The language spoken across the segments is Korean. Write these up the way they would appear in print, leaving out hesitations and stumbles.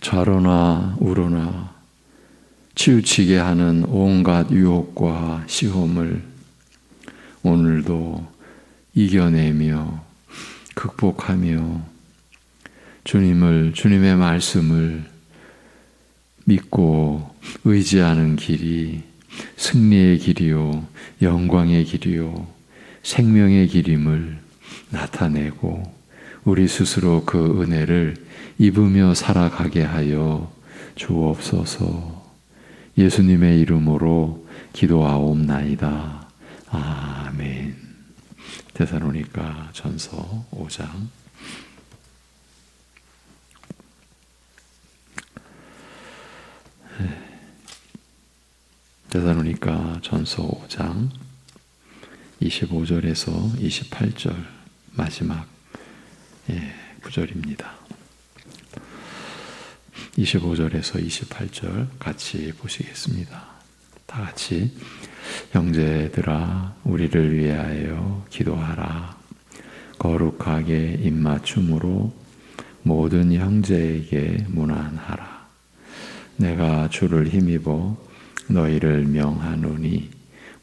좌로나 우로나 치우치게 하는 온갖 유혹과 시험을 오늘도 이겨내며 극복하며 주님의 말씀을 믿고 의지하는 길이 승리의 길이요, 영광의 길이요, 생명의 길임을 나타내고 우리 스스로 그 은혜를 입으며 살아가게 하여 주옵소서. 예수님의 이름으로 기도하옵나이다. 아멘. 데살로니가 전서 5장. 데살로니가 전서 5장 25절에서 28절 마지막 구절입니다. 25절에서 28절 같이 보시겠습니다. 다 같이. 형제들아 우리를 위하여 기도하라. 거룩하게 입맞춤으로 모든 형제에게 문안하라. 내가 주를 힘입어 너희를 명하노니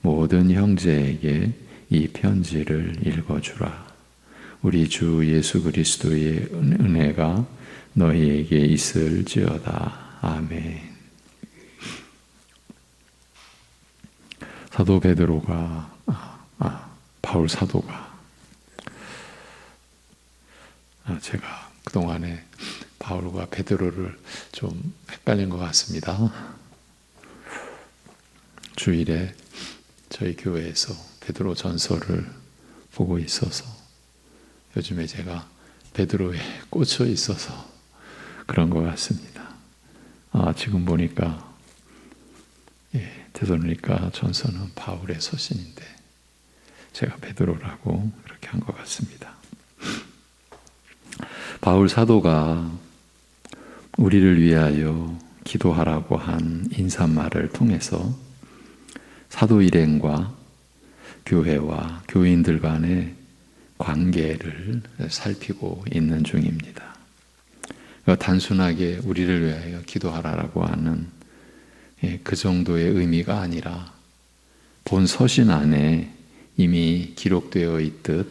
모든 형제에게 이 편지를 읽어주라. 우리 주 예수 그리스도의 은혜가 너희에게 있을지어다. 아멘. 사도 베드로가 바울 사도가 제가 그동안에 바울과 베드로를 좀 헷갈린 것 같습니다. 주일에 저희 교회에서 베드로 전서를 보고 있어서 요즘에 제가 베드로에 꽂혀 있어서 그런 것 같습니다. 지금 보니까 데살로니가 전서는 바울의 서신인데 제가 베드로라고 그렇게 한 것 같습니다. 바울 사도가 우리를 위하여 기도하라고 한 인사말을 통해서 사도 일행과 교회와 교인들 간의 관계를 살피고 있는 중입니다. 단순하게 우리를 위하여 기도하라고 하는 그 정도의 의미가 아니라 본 서신 안에 이미 기록되어 있듯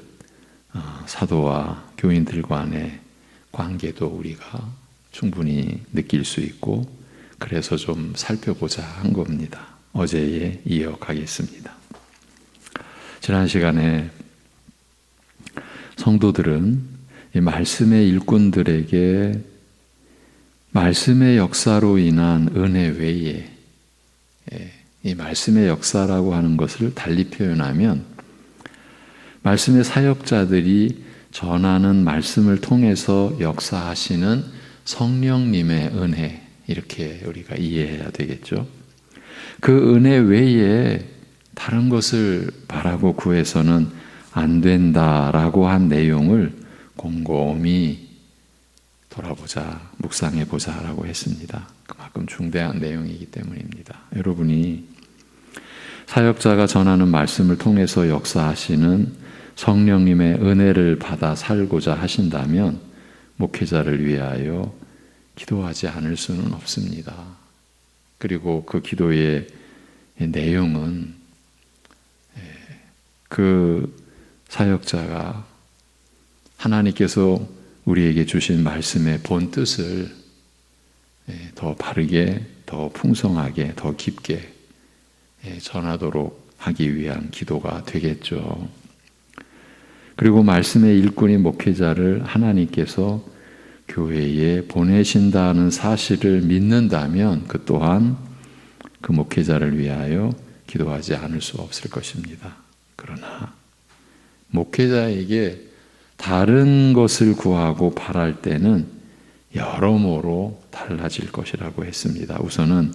사도와 교인들 간의 관계도 우리가 충분히 느낄 수 있고 그래서 좀 살펴보자 한 겁니다. 어제에 이어가겠습니다. 지난 시간에 성도들은 이 말씀의 일꾼들에게 말씀의 역사로 인한 은혜 외에 이 말씀의 역사라고 하는 것을 달리 표현하면 말씀의 사역자들이 전하는 말씀을 통해서 역사하시는 성령님의 은혜 이렇게 우리가 이해해야 되겠죠. 그 은혜 외에 다른 것을 바라고 구해서는 안 된다라고 한 내용을 곰곰이 돌아보자, 묵상해보자라고 했습니다. 그만큼 중대한 내용이기 때문입니다. 여러분이 사역자가 전하는 말씀을 통해서 역사하시는 성령님의 은혜를 받아 살고자 하신다면 목회자를 위하여 기도하지 않을 수는 없습니다. 그리고 그 기도의 내용은 그 사역자가 하나님께서 우리에게 주신 말씀의 본 뜻을 더 바르게, 더 풍성하게, 더 깊게 전하도록 하기 위한 기도가 되겠죠. 그리고 말씀의 일꾼인 목회자를 하나님께서 교회에 보내신다는 사실을 믿는다면 그 또한 그 목회자를 위하여 기도하지 않을 수 없을 것입니다. 그러나 목회자에게 다른 것을 구하고 바랄 때는 여러모로 달라질 것이라고 했습니다. 우선은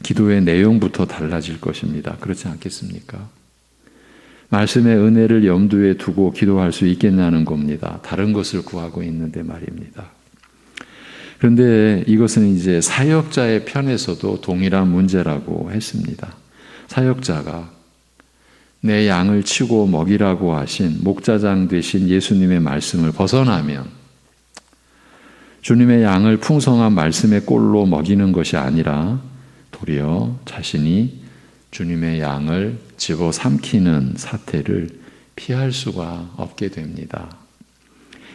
기도의 내용부터 달라질 것입니다. 그렇지 않겠습니까? 말씀의 은혜를 염두에 두고 기도할 수 있겠냐는 겁니다. 다른 것을 구하고 있는데 말입니다. 그런데 이것은 이제 사역자의 편에서도 동일한 문제라고 했습니다. 사역자가 내 양을 치고 먹이라고 하신 목자장 되신 예수님의 말씀을 벗어나면 주님의 양을 풍성한 말씀의 꼴로 먹이는 것이 아니라 도리어 자신이 주님의 양을 집어삼키는 사태를 피할 수가 없게 됩니다.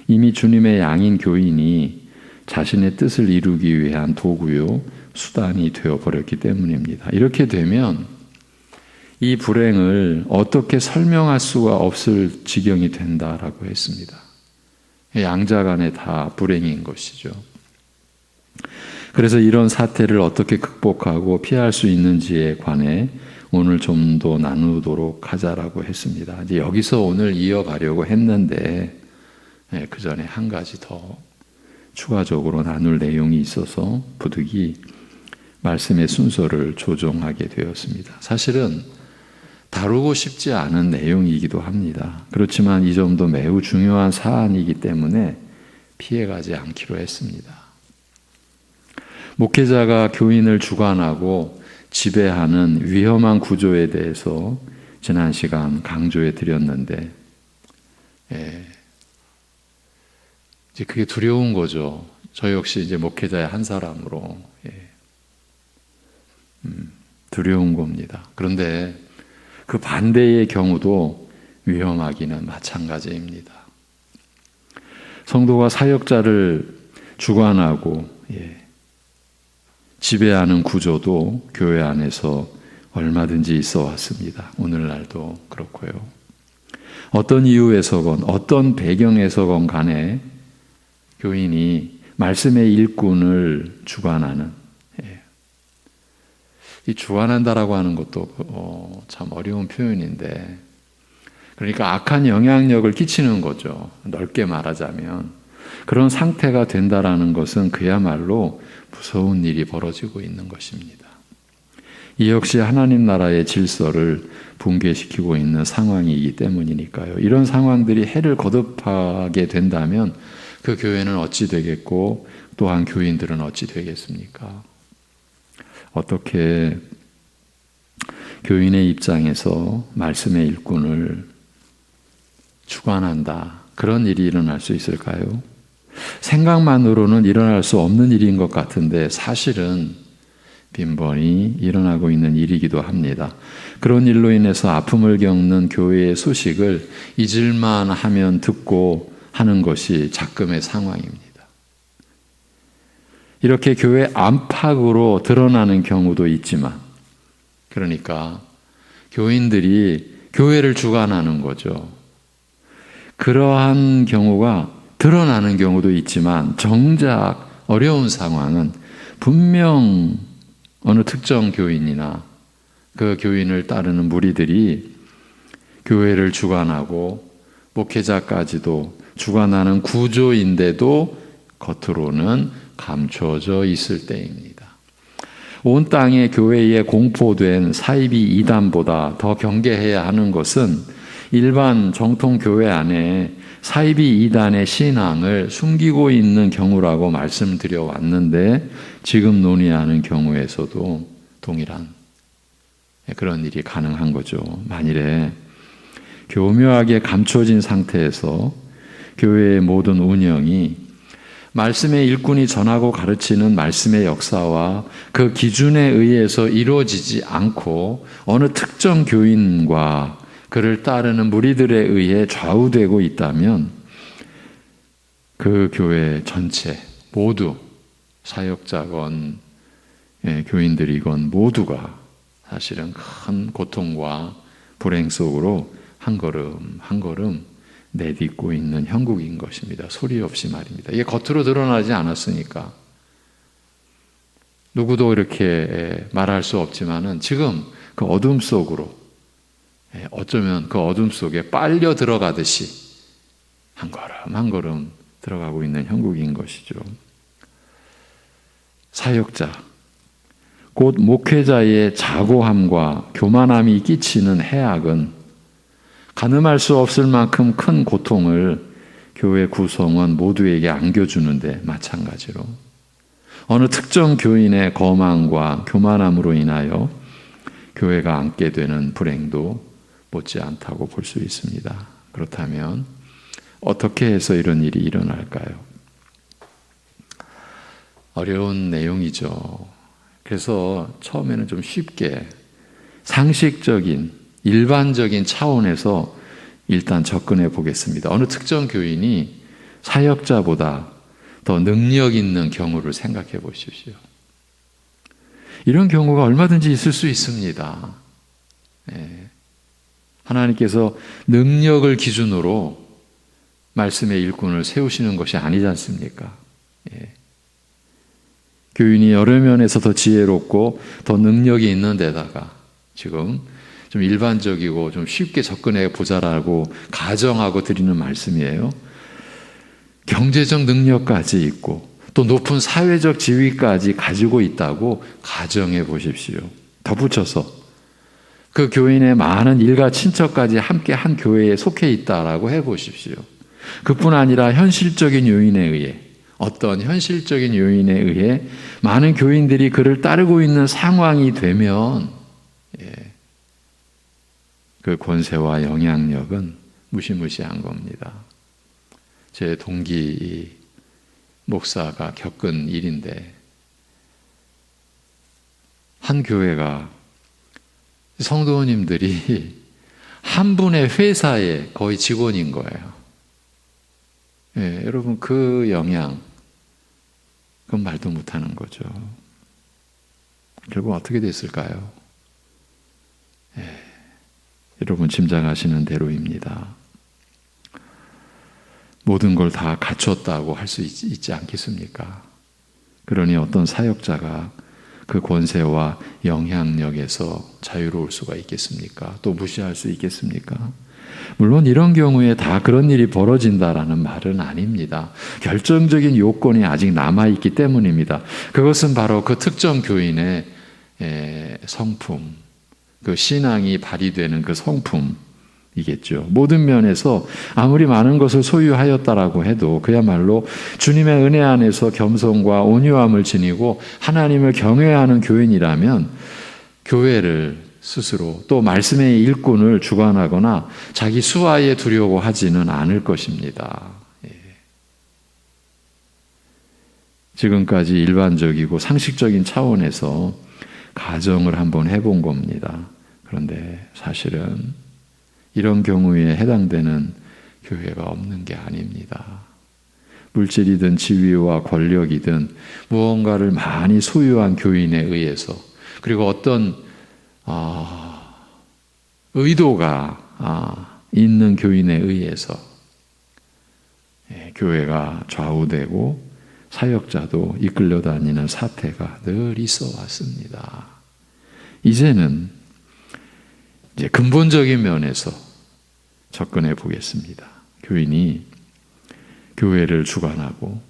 이미 주님의 양인 교인이 자신의 뜻을 이루기 위한 도구요, 수단이 되어버렸기 때문입니다. 이렇게 되면 이 불행을 어떻게 설명할 수가 없을 지경이 된다라고 했습니다. 양자 간에 다 불행인 것이죠. 그래서 이런 사태를 어떻게 극복하고 피할 수 있는지에 관해 오늘 좀 더 나누도록 하자라고 했습니다. 이제 여기서 오늘 이어가려고 했는데 그 전에 한 가지 더 추가적으로 나눌 내용이 있어서 부득이 말씀의 순서를 조정하게 되었습니다. 사실은 다루고 싶지 않은 내용이기도 합니다. 그렇지만 이 점도 매우 중요한 사안이기 때문에 피해가지 않기로 했습니다. 목회자가 교인을 주관하고 지배하는 위험한 구조에 대해서 지난 시간 강조해 드렸는데, 이제 그게 두려운 거죠. 저 역시 이제 목회자의 한 사람으로 두려운 겁니다. 그런데 그 반대의 경우도 위험하기는 마찬가지입니다. 성도가 사역자를 주관하고 지배하는 구조도 교회 안에서 얼마든지 있어 왔습니다. 오늘날도 그렇고요. 어떤 이유에서건 어떤 배경에서건 간에 교인이 말씀의 일꾼을 주관하는, 이 주관한다라고 하는 것도 참 어려운 표현인데, 그러니까 악한 영향력을 끼치는 거죠. 넓게 말하자면 그런 상태가 된다라는 것은 그야말로 무서운 일이 벌어지고 있는 것입니다. 이 역시 하나님 나라의 질서를 붕괴시키고 있는 상황이기 때문이니까요. 이런 상황들이 해를 거듭하게 된다면 그 교회는 어찌 되겠고 또한 교인들은 어찌 되겠습니까? 어떻게 교인의 입장에서 말씀의 일꾼을 주관한다, 그런 일이 일어날 수 있을까요? 생각만으로는 일어날 수 없는 일인 것 같은데 사실은 빈번히 일어나고 있는 일이기도 합니다. 그런 일로 인해서 아픔을 겪는 교회의 소식을 잊을만 하면 듣고 하는 것이 작금의 상황입니다. 이렇게 교회 안팎으로 드러나는 경우도 있지만, 그러니까 교인들이 교회를 주관하는 거죠. 그러한 경우가 드러나는 경우도 있지만 정작 어려운 상황은 분명 어느 특정 교인이나 그 교인을 따르는 무리들이 교회를 주관하고 목회자까지도 주관하는 구조인데도 겉으로는 감춰져 있을 때입니다. 온 땅의 교회에 공포된 사이비 이단보다 더 경계해야 하는 것은 일반 정통 교회 안에 사이비 이단의 신앙을 숨기고 있는 경우라고 말씀드려 왔는데, 지금 논의하는 경우에서도 동일한 그런 일이 가능한 거죠. 만일에 교묘하게 감춰진 상태에서 교회의 모든 운영이 말씀의 일꾼이 전하고 가르치는 말씀의 역사와 그 기준에 의해서 이루어지지 않고 어느 특정 교인과 그를 따르는 무리들에 의해 좌우되고 있다면 그 교회 전체 모두, 사역자건 교인들이건 모두가 사실은 큰 고통과 불행 속으로 한 걸음 한 걸음 내딛고 있는 형국인 것입니다. 소리 없이 말입니다. 이게 겉으로 드러나지 않았으니까 누구도 이렇게 말할 수 없지만은 지금 그 어둠 속으로, 어쩌면 그 어둠 속에 빨려 들어가듯이 한 걸음 한 걸음 들어가고 있는 형국인 것이죠. 사역자, 곧 목회자의 자고함과 교만함이 끼치는 해악은 가늠할 수 없을 만큼 큰 고통을 교회 구성원 모두에게 안겨주는데 마찬가지로 어느 특정 교인의 거만과 교만함으로 인하여 교회가 안게 되는 불행도 못지않다고 볼 수 있습니다. 그렇다면 어떻게 해서 이런 일이 일어날까요? 어려운 내용이죠. 그래서 처음에는 좀 쉽게 상식적인 일반적인 차원에서 일단 접근해 보겠습니다. 어느 특정 교인이 사역자보다 더 능력 있는 경우를 생각해 보십시오. 이런 경우가 얼마든지 있을 수 있습니다. 하나님께서 능력을 기준으로 말씀의 일꾼을 세우시는 것이 아니지 않습니까? 교인이 여러 면에서 더 지혜롭고 더 능력이 있는 데다가 지금 좀 일반적이고 좀 쉽게 접근해 보자라고 가정하고 드리는 말씀이에요. 경제적 능력까지 있고 또 높은 사회적 지위까지 가지고 있다고 가정해 보십시오. 덧붙여서 그 교인의 많은 일가 친척까지 함께 한 교회에 속해 있다라고 해 보십시오. 그뿐 아니라 현실적인 요인에 의해 어떤 현실적인 요인에 의해 많은 교인들이 그를 따르고 있는 상황이 되면 그 권세와 영향력은 무시무시한 겁니다. 제 동기 목사가 겪은 일인데 한 교회가 성도님들이 한 분의 회사의 거의 직원인 거예요. 여러분 그 영향 그건 말도 못하는 거죠. 결국 어떻게 됐을까요? 여러분 짐작하시는 대로입니다. 모든 걸 다 갖췄다고 할 수 있지 않겠습니까? 그러니 어떤 사역자가 그 권세와 영향력에서 자유로울 수가 있겠습니까? 또 무시할 수 있겠습니까? 물론 이런 경우에 다 그런 일이 벌어진다라는 말은 아닙니다. 결정적인 요건이 아직 남아있기 때문입니다. 그것은 바로 그 특정 교인의 성품, 그 신앙이 발휘되는 그 성품이겠죠. 모든 면에서 아무리 많은 것을 소유하였다라고 해도 그야말로 주님의 은혜 안에서 겸손과 온유함을 지니고 하나님을 경외하는 교인이라면 교회를 스스로 또 말씀의 일꾼을 주관하거나 자기 수하에 두려고 하지는 않을 것입니다. 지금까지 일반적이고 상식적인 차원에서 가정을 한번 해본 겁니다. 그런데 사실은 이런 경우에 해당되는 교회가 없는 게 아닙니다. 물질이든 지위와 권력이든 무언가를 많이 소유한 교인에 의해서 그리고 어떤 의도가 있는 교인에 의해서 교회가 좌우되고 사역자도 이끌려 다니는 사태가 늘 있어 왔습니다. 이제는 이제 근본적인 면에서 접근해 보겠습니다. 교인이 교회를 주관하고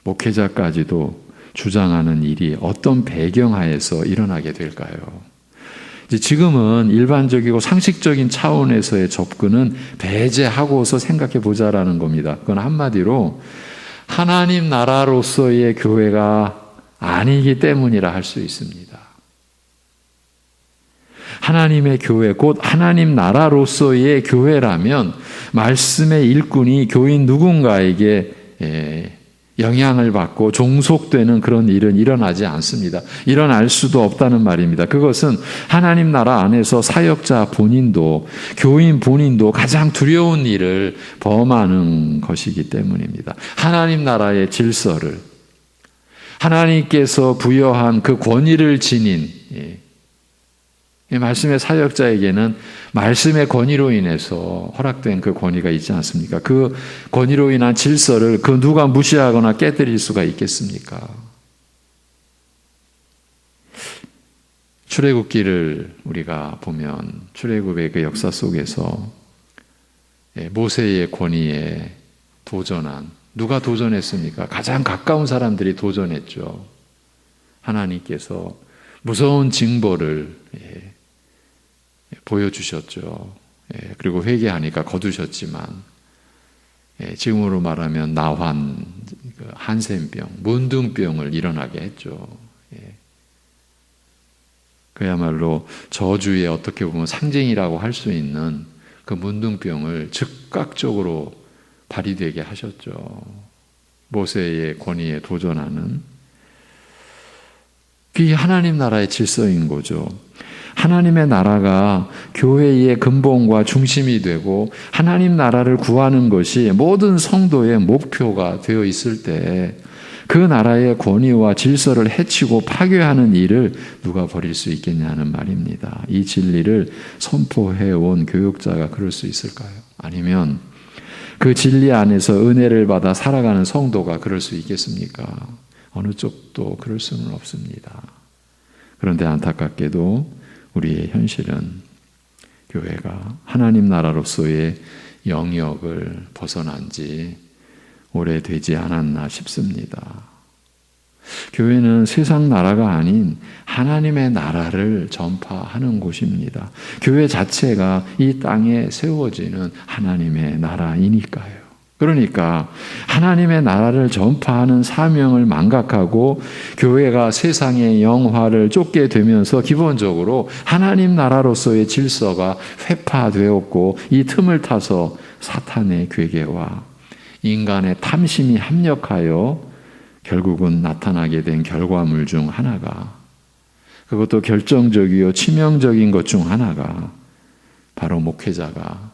목회자까지도 주장하는 일이 어떤 배경하에서 일어나게 될까요? 이제 지금은 일반적이고 상식적인 차원에서의 접근은 배제하고서 생각해 보자라는 겁니다. 그건 한마디로 하나님 나라로서의 교회가 아니기 때문이라 할 수 있습니다. 하나님의 교회, 곧 하나님 나라로서의 교회라면 말씀의 일꾼이 교인 누군가에게 영향을 받고 종속되는 그런 일은 일어나지 않습니다. 일어날 수도 없다는 말입니다. 그것은 하나님 나라 안에서 사역자 본인도 교인 본인도 가장 두려운 일을 범하는 것이기 때문입니다. 하나님 나라의 질서를 하나님께서 부여한 그 권위를 지닌 이 말씀의 사역자에게는 말씀의 권위로 인해서 허락된 그 권위가 있지 않습니까? 그 권위로 인한 질서를 그 누가 무시하거나 깨뜨릴 수가 있겠습니까? 출애굽기를 우리가 보면 출애굽의 그 역사 속에서 모세의 권위에 도전한 누가 도전했습니까? 가장 가까운 사람들이 도전했죠. 하나님께서 무서운 징벌을 보여주셨죠. 그리고 회개하니까 거두셨지만 지금으로 말하면 나환, 한센병, 문둥병을 일어나게 했죠. 그야말로 저주의 어떻게 보면 상징이라고 할 수 있는 그 문둥병을 즉각적으로 발휘되게 하셨죠. 모세의 권위에 도전하는 그게 하나님 나라의 질서인 거죠. 하나님의 나라가 교회의 근본과 중심이 되고 하나님 나라를 구하는 것이 모든 성도의 목표가 되어 있을 때 그 나라의 권위와 질서를 해치고 파괴하는 일을 누가 벌일 수 있겠냐는 말입니다. 이 진리를 선포해온 교육자가 그럴 수 있을까요? 아니면 그 진리 안에서 은혜를 받아 살아가는 성도가 그럴 수 있겠습니까? 어느 쪽도 그럴 수는 없습니다. 그런데 안타깝게도 우리의 현실은 교회가 하나님 나라로서의 영역을 벗어난 지 오래되지 않았나 싶습니다. 교회는 세상 나라가 아닌 하나님의 나라를 전파하는 곳입니다. 교회 자체가 이 땅에 세워지는 하나님의 나라이니까요. 그러니까 하나님의 나라를 전파하는 사명을 망각하고 교회가 세상의 영화를 쫓게 되면서 기본적으로 하나님 나라로서의 질서가 회파되었고 이 틈을 타서 사탄의 괴계와 인간의 탐심이 합력하여 결국은 나타나게 된 결과물 중 하나가, 그것도 결정적이요 치명적인 것 중 하나가 바로 목회자가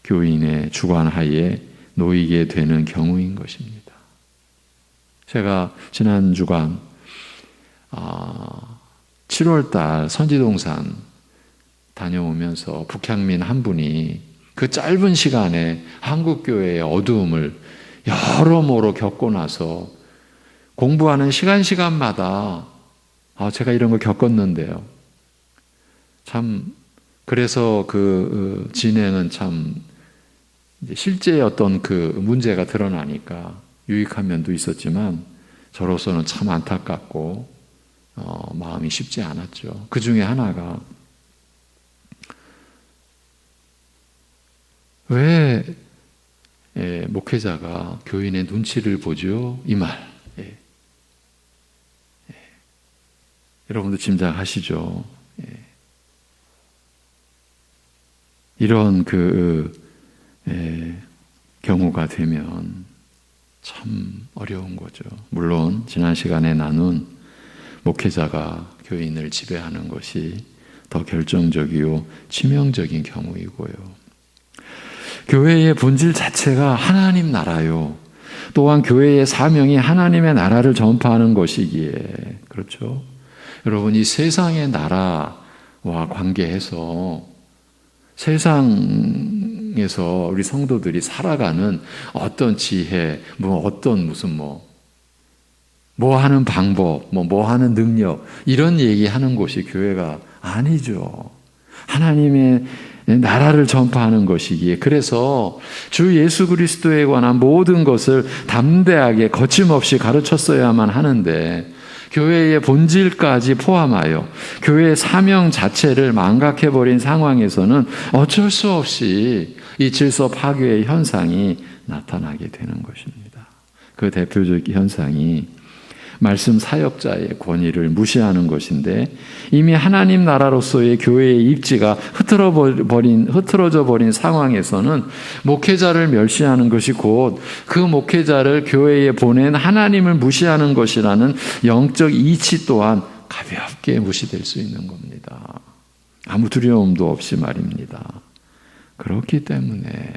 교인의 주관하에 놓이게 되는 경우인 것입니다. 제가 지난 주간 7월달 선지동산 다녀오면서 북향민 한 분이 그 짧은 시간에 한국교회의 어두움을 여러모로 겪고 나서 공부하는 시간마다 제가 이런 걸 겪었는데요. 참 그래서 그 진행은 참 실제의 어떤 그 문제가 드러나니까 유익한 면도 있었지만 저로서는 참 안타깝고 마음이 쉽지 않았죠. 그 중에 하나가 왜 목회자가 교인의 눈치를 보죠? 이 말. 여러분도 짐작하시죠? 이런 경우가 되면 참 어려운 거죠. 물론 지난 시간에 나눈 목회자가 교인을 지배하는 것이 더 결정적이요 치명적인 경우이고요. 교회의 본질 자체가 하나님 나라요. 또한 교회의 사명이 하나님의 나라를 전파하는 것이기에 그렇죠. 여러분 이 세상의 나라와 관계해서 세상에서 우리 성도들이 살아가는 어떤 지혜, 뭐 하는 방법, 뭐 하는 능력 이런 얘기하는 곳이 교회가 아니죠. 하나님의 나라를 전파하는 것이기에 그래서 주 예수 그리스도에 관한 모든 것을 담대하게 거침없이 가르쳤어야만 하는데 교회의 본질까지 포함하여 교회의 사명 자체를 망각해버린 상황에서는 어쩔 수 없이 이 질서 파괴의 현상이 나타나게 되는 것입니다. 그 대표적 현상이 말씀 사역자의 권위를 무시하는 것인데 이미 하나님 나라로서의 교회의 입지가 흐트러져 버린 상황에서는 목회자를 멸시하는 것이 곧 그 목회자를 교회에 보낸 하나님을 무시하는 것이라는 영적 이치 또한 가볍게 무시될 수 있는 겁니다. 아무 두려움도 없이 말입니다. 그렇기 때문에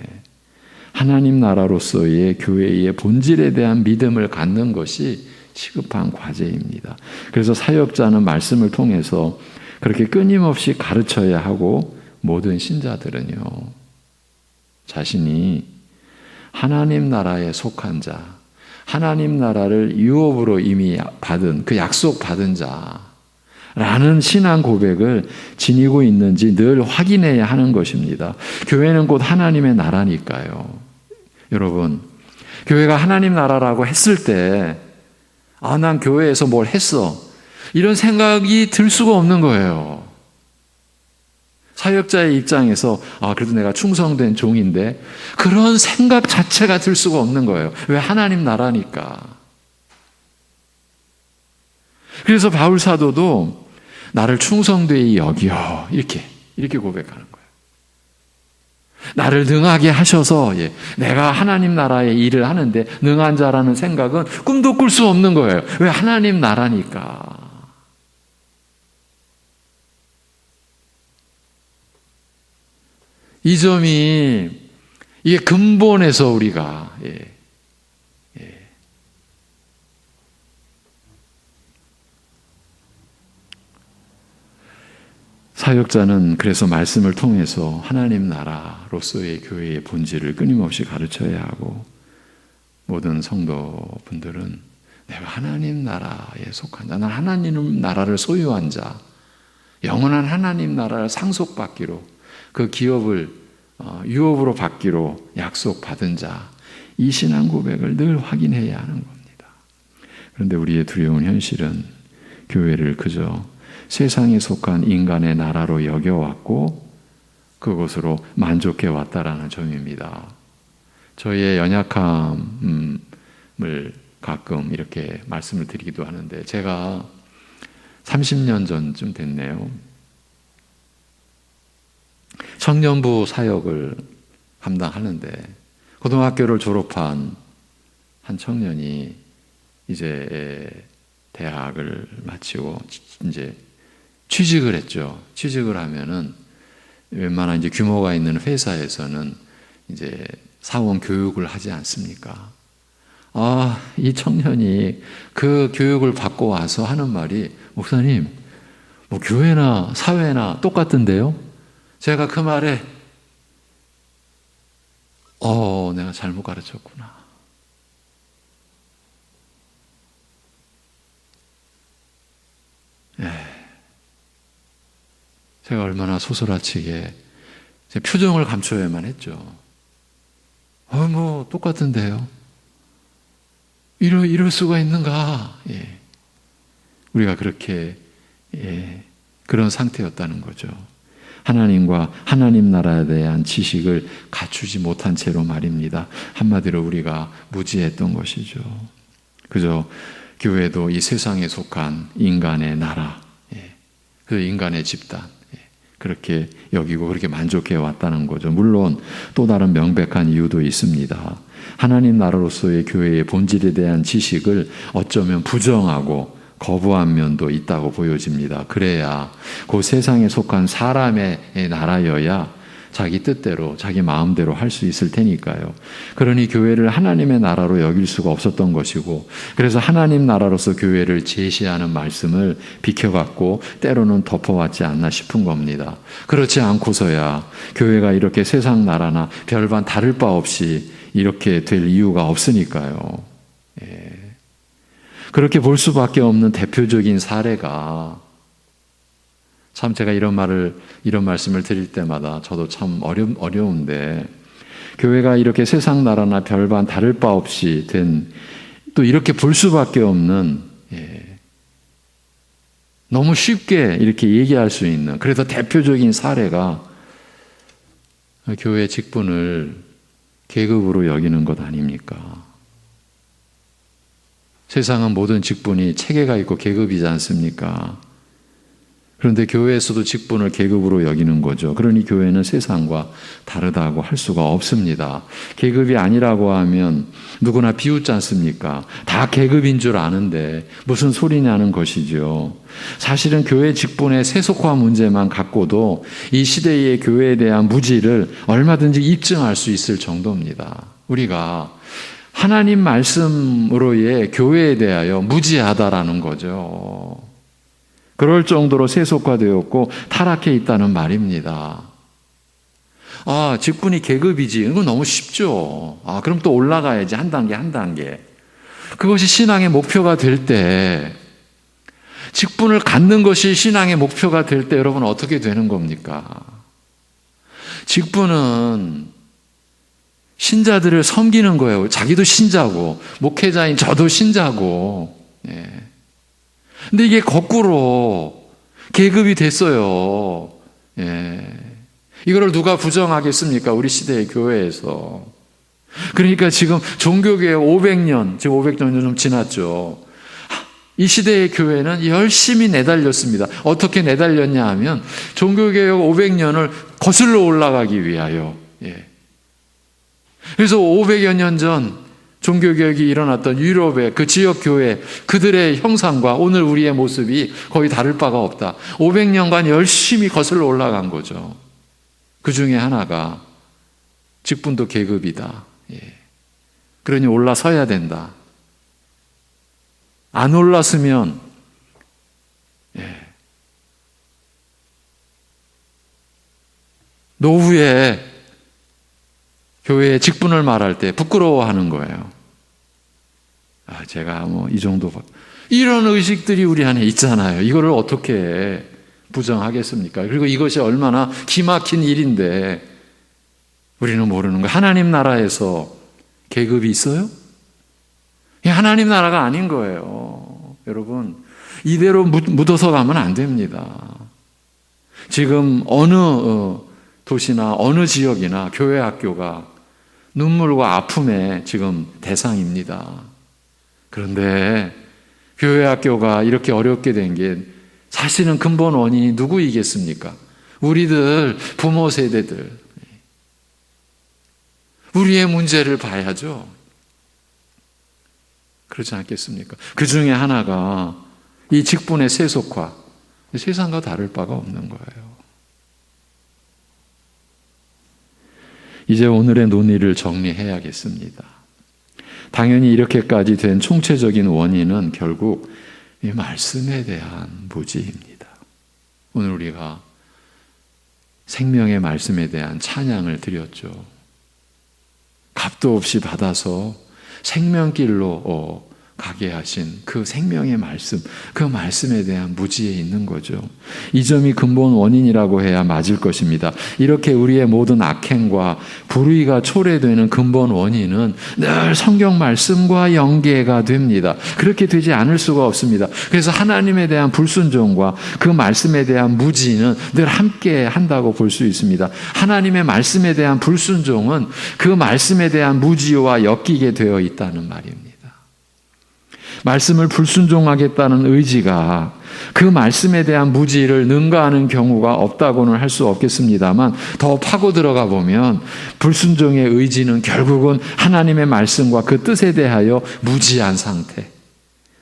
하나님 나라로서의 교회의 본질에 대한 믿음을 갖는 것이 시급한 과제입니다. 그래서 사역자는 말씀을 통해서 그렇게 끊임없이 가르쳐야 하고 모든 신자들은요 자신이 하나님 나라에 속한 자, 하나님 나라를 유업으로 이미 받은 그 약속 받은 자라는 신앙 고백을 지니고 있는지 늘 확인해야 하는 것입니다. 교회는 곧 하나님의 나라니까요. 여러분 교회가 하나님 나라라고 했을 때 난 교회에서 뭘 했어. 이런 생각이 들 수가 없는 거예요. 사역자의 입장에서 그래도 내가 충성된 종인데 그런 생각 자체가 들 수가 없는 거예요. 왜? 하나님 나라니까. 그래서 바울 사도도 나를 충성되이 여겨 이렇게 고백하는 거예요. 나를 능하게 하셔서 내가 하나님 나라의 일을 하는데 능한 자라는 생각은 꿈도 꿀 수 없는 거예요. 왜? 하나님 나라니까. 이 점이 이게 근본에서 우리가 사역자는 그래서 말씀을 통해서 하나님 나라로서의 교회의 본질을 끊임없이 가르쳐야 하고, 모든 성도분들은 내가 하나님 나라에 속한 자, 난 하나님 나라를 소유한 자, 영원한 하나님 나라를 상속받기로, 그 기업을 유업으로 받기로 약속받은 자, 이 신앙 고백을 늘 확인해야 하는 겁니다. 그런데 우리의 두려운 현실은 교회를 그저 세상에 속한 인간의 나라로 여겨왔고 그것으로 만족해 왔다라는 점입니다. 저희의 연약함을 가끔 이렇게 말씀을 드리기도 하는데, 제가 30년 전쯤 됐네요. 청년부 사역을 감당하는데, 고등학교를 졸업한 한 청년이 이제 대학을 마치고 이제 취직을 했죠. 취직을 하면은 웬만한 이제 규모가 있는 회사에서는 이제 사원 교육을 하지 않습니까? 이 청년이 그 교육을 받고 와서 하는 말이, 목사님, 뭐 교회나 사회나 똑같은데요? 제가 그 말에 내가 잘못 가르쳤구나. 제가 얼마나 소설아치게 제 표정을 감춰야만 했죠. 뭐 똑같은데요. 이럴 수가 있는가? 우리가 그렇게 그런 상태였다는 거죠. 하나님과 하나님 나라에 대한 지식을 갖추지 못한 채로 말입니다. 한마디로 우리가 무지했던 것이죠. 그저 교회도 이 세상에 속한 인간의 나라, 그 인간의 집단, 그렇게 여기고 그렇게 만족해 왔다는 거죠. 물론 또 다른 명백한 이유도 있습니다. 하나님 나라로서의 교회의 본질에 대한 지식을 어쩌면 부정하고 거부한 면도 있다고 보여집니다. 그래야 그 세상에 속한 사람의 나라여야 자기 뜻대로 자기 마음대로 할 수 있을 테니까요. 그러니 교회를 하나님의 나라로 여길 수가 없었던 것이고, 그래서 하나님 나라로서 교회를 제시하는 말씀을 비켜갔고 때로는 덮어왔지 않나 싶은 겁니다. 그렇지 않고서야 교회가 이렇게 세상 나라나 별반 다를 바 없이 이렇게 될 이유가 없으니까요. 그렇게 볼 수밖에 없는 대표적인 사례가, 참 제가 이런 말씀을 드릴 때마다 저도 참 어려운데, 교회가 이렇게 세상 나라나 별반 다를 바 없이 된, 또 이렇게 볼 수밖에 없는, 너무 쉽게 이렇게 얘기할 수 있는, 그래서 대표적인 사례가 교회 직분을 계급으로 여기는 것 아닙니까? 세상은 모든 직분이 체계가 있고 계급이지 않습니까? 그런데 교회에서도 직분을 계급으로 여기는 거죠. 그러니 교회는 세상과 다르다고 할 수가 없습니다. 계급이 아니라고 하면 누구나 비웃지 않습니까? 다 계급인 줄 아는데 무슨 소리냐는 것이죠. 사실은 교회 직분의 세속화 문제만 갖고도 이 시대의 교회에 대한 무지를 얼마든지 입증할 수 있을 정도입니다. 우리가 하나님 말씀으로의 교회에 대하여 무지하다라는 거죠. 그럴 정도로 세속화되었고 타락해 있다는 말입니다. 직분이 계급이지. 이건 너무 쉽죠. 그럼 또 올라가야지. 한 단계 한 단계. 그것이 신앙의 목표가 될 때, 직분을 갖는 것이 신앙의 목표가 될 때 여러분 어떻게 되는 겁니까? 직분은 신자들을 섬기는 거예요. 자기도 신자고 목회자인 저도 신자고. 근데 이게 거꾸로 계급이 됐어요. 이거를 누가 부정하겠습니까? 우리 시대의 교회에서. 그러니까 지금 종교개혁 500년, 지금 500년 좀 지났죠. 이 시대의 교회는 열심히 내달렸습니다. 어떻게 내달렸냐 하면 종교개혁 500년을 거슬러 올라가기 위하여. 그래서 500여 년 전 종교개혁이 일어났던 유럽의 그 지역교회, 그들의 형상과 오늘 우리의 모습이 거의 다를 바가 없다. 500년간 열심히 거슬러 올라간 거죠. 그 중에 하나가 직분도 계급이다. 그러니 올라서야 된다. 안 올랐으면 노후에 교회의 직분을 말할 때 부끄러워하는 거예요. 제가 이 정도 이런 의식들이 우리 안에 있잖아요. 이거를 어떻게 부정하겠습니까? 그리고 이것이 얼마나 기막힌 일인데 우리는 모르는 거예요. 하나님 나라에서 계급이 있어요? 하나님 나라가 아닌 거예요. 여러분, 이대로 묻어서 가면 안 됩니다. 지금 어느 도시나 어느 지역이나 교회 학교가 눈물과 아픔의 지금 대상입니다. 그런데 교회 학교가 이렇게 어렵게 된 게 사실은 근본 원인이 누구이겠습니까? 우리들 부모 세대들. 우리의 문제를 봐야죠. 그렇지 않겠습니까? 그 중에 하나가 이 직분의 세속화. 세상과 다를 바가 없는 거예요. 이제 오늘의 논의를 정리해야겠습니다. 당연히 이렇게까지 된 총체적인 원인은 결국 이 말씀에 대한 무지입니다. 오늘 우리가 생명의 말씀에 대한 찬양을 드렸죠. 값도 없이 받아서 생명길로 가게 하신 그 생명의 말씀, 그 말씀에 대한 무지에 있는 거죠. 이 점이 근본 원인이라고 해야 맞을 것입니다. 이렇게 우리의 모든 악행과 불의가 초래되는 근본 원인은 늘 성경 말씀과 연계가 됩니다. 그렇게 되지 않을 수가 없습니다. 그래서 하나님에 대한 불순종과 그 말씀에 대한 무지는 늘 함께 한다고 볼 수 있습니다. 하나님의 말씀에 대한 불순종은 그 말씀에 대한 무지와 엮이게 되어 있다는 말입니다. 말씀을 불순종하겠다는 의지가 그 말씀에 대한 무지를 능가하는 경우가 없다고는 할 수 없겠습니다만 더 파고 들어가 보면 불순종의 의지는 결국은 하나님의 말씀과 그 뜻에 대하여 무지한 상태,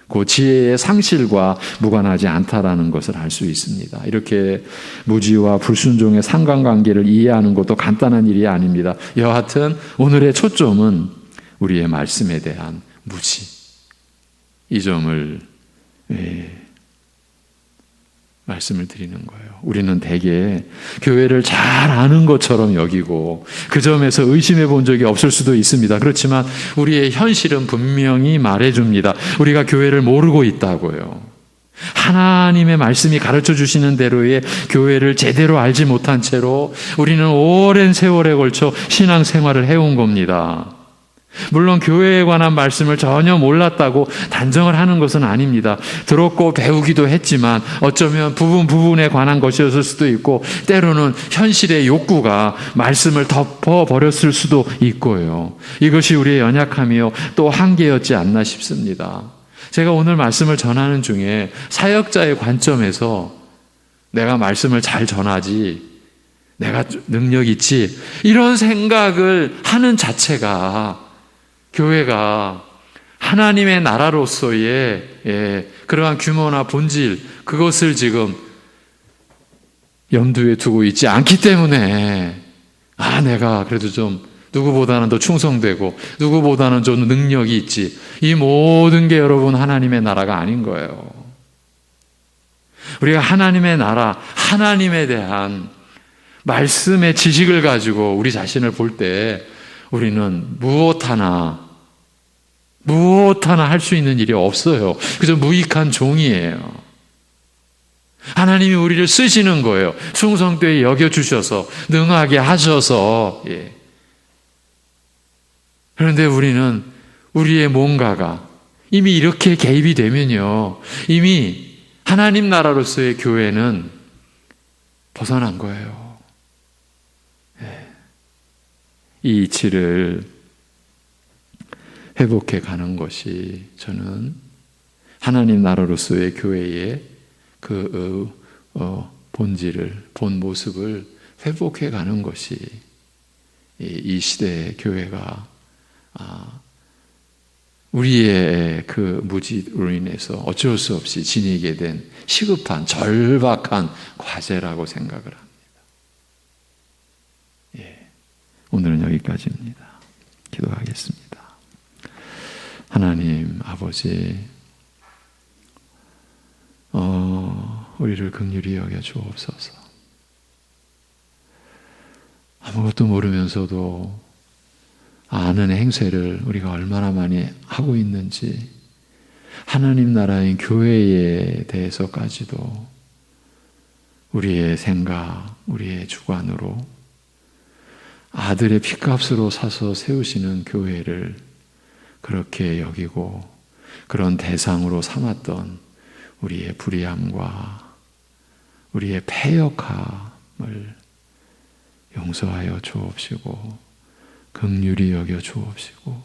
그 지혜의 상실과 무관하지 않다라는 것을 알 수 있습니다. 이렇게 무지와 불순종의 상관관계를 이해하는 것도 간단한 일이 아닙니다. 여하튼 오늘의 초점은 우리의 말씀에 대한 무지, 이 점을 말씀을 드리는 거예요. 우리는 대개 교회를 잘 아는 것처럼 여기고 그 점에서 의심해 본 적이 없을 수도 있습니다. 그렇지만 우리의 현실은 분명히 말해줍니다. 우리가 교회를 모르고 있다고요. 하나님의 말씀이 가르쳐 주시는 대로의 교회를 제대로 알지 못한 채로 우리는 오랜 세월에 걸쳐 신앙생활을 해온 겁니다. 물론 교회에 관한 말씀을 전혀 몰랐다고 단정을 하는 것은 아닙니다. 들었고 배우기도 했지만 어쩌면 부분에 관한 것이었을 수도 있고 때로는 현실의 욕구가 말씀을 덮어버렸을 수도 있고요. 이것이 우리의 연약함이요 또 한계였지 않나 싶습니다. 제가 오늘 말씀을 전하는 중에 사역자의 관점에서 내가 말씀을 잘 전하지, 내가 능력 있지, 이런 생각을 하는 자체가 교회가 하나님의 나라로서의 그러한 규모나 본질, 그것을 지금 염두에 두고 있지 않기 때문에 내가 그래도 좀 누구보다는 더 충성되고 누구보다는 좀 능력이 있지, 이 모든 게 여러분 하나님의 나라가 아닌 거예요. 우리가 하나님의 나라, 하나님에 대한 말씀의 지식을 가지고 우리 자신을 볼 때 우리는 무엇 하나 할 수 있는 일이 없어요. 그저 무익한 종이에요. 하나님이 우리를 쓰시는 거예요. 충성되게 여겨주셔서 능하게 하셔서. 그런데 우리는 우리의 뭔가가 이미 이렇게 개입이 되면요, 이미 하나님 나라로서의 교회는 벗어난 거예요. 이 이치를 회복해 가는 것이 저는 하나님 나라로서의 교회의 그 본질을, 본 모습을 회복해 가는 것이 이 시대의 교회가 우리의 그 무지로 인해서 어쩔 수 없이 지니게 된 시급한, 절박한 과제라고 생각을 합니다. 오늘은 여기까지입니다. 기도하겠습니다. 하나님 아버지, 우리를 긍휼히 여겨 주옵소서. 아무것도 모르면서도 아는 행세를 우리가 얼마나 많이 하고 있는지, 하나님 나라인 교회에 대해서까지도 우리의 생각, 우리의 주관으로 아들의 핏값으로 사서 세우시는 교회를 그렇게 여기고 그런 대상으로 삼았던 우리의 불의함과 우리의 패역함을 용서하여 주옵시고 긍휼히 여겨 주옵시고,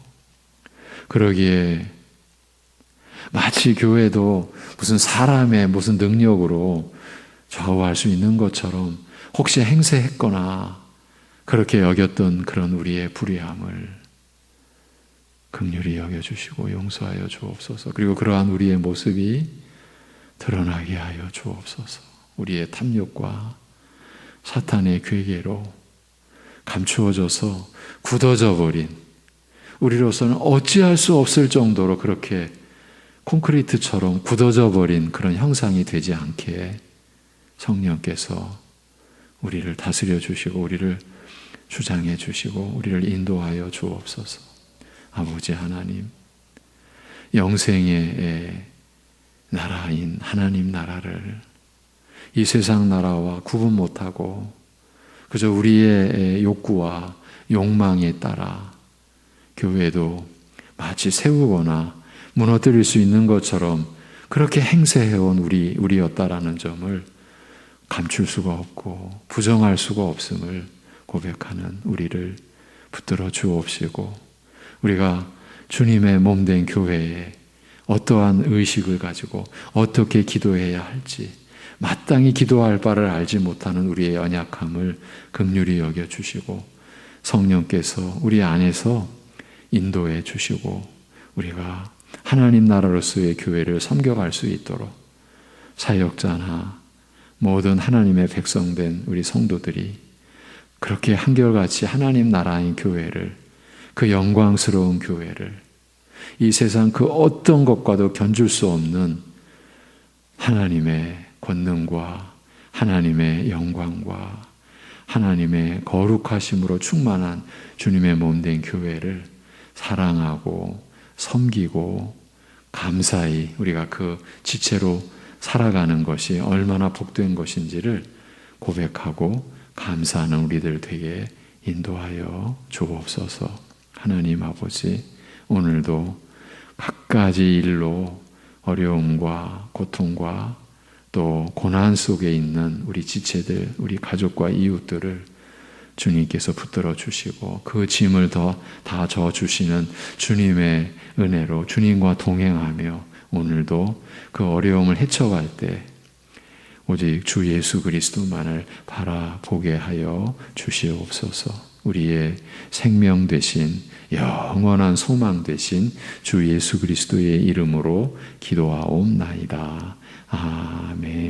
그러기에 마치 교회도 무슨 사람의 무슨 능력으로 좌우할 수 있는 것처럼 혹시 행세했거나 그렇게 여겼던 그런 우리의 불의함을 긍휼히 여겨주시고 용서하여 주옵소서. 그리고 그러한 우리의 모습이 드러나게 하여 주옵소서. 우리의 탐욕과 사탄의 괴계로 감추어져서 굳어져 버린, 우리로서는 어찌할 수 없을 정도로 그렇게 콘크리트처럼 굳어져 버린 그런 형상이 되지 않게 성령께서 우리를 다스려 주시고 우리를 주장해 주시고 우리를 인도하여 주옵소서. 아버지 하나님, 영생의 나라인 하나님 나라를 이 세상 나라와 구분 못하고 그저 우리의 욕구와 욕망에 따라 교회도 마치 세우거나 무너뜨릴 수 있는 것처럼 그렇게 행세해온 우리였다라는 점을 감출 수가 없고 부정할 수가 없음을 고백하는 우리를 붙들어 주옵시고, 우리가 주님의 몸된 교회에 어떠한 의식을 가지고 어떻게 기도해야 할지, 마땅히 기도할 바를 알지 못하는 우리의 연약함을 긍휼히 여겨주시고 성령께서 우리 안에서 인도해 주시고 우리가 하나님 나라로서의 교회를 섬겨갈 수 있도록 사역자나 모든 하나님의 백성된 우리 성도들이 그렇게 한결같이 하나님 나라인 교회를, 그 영광스러운 교회를, 이 세상 그 어떤 것과도 견줄 수 없는 하나님의 권능과 하나님의 영광과 하나님의 거룩하심으로 충만한 주님의 몸된 교회를 사랑하고 섬기고 감사히 우리가 그 지체로 살아가는 것이 얼마나 복된 것인지를 고백하고 감사하는 우리들 되게 인도하여 주옵소서. 하나님 아버지, 오늘도 갖가지 일로 어려움과 고통과 또 고난 속에 있는 우리 지체들, 우리 가족과 이웃들을 주님께서 붙들어 주시고 그 짐을 다 져 주시는 주님의 은혜로 주님과 동행하며 오늘도 그 어려움을 헤쳐갈 때 오직 주 예수 그리스도만을 바라보게 하여 주시옵소서. 우리의 생명 되신 영원한 소망 되신 주 예수 그리스도의 이름으로 기도하옵나이다. 아멘.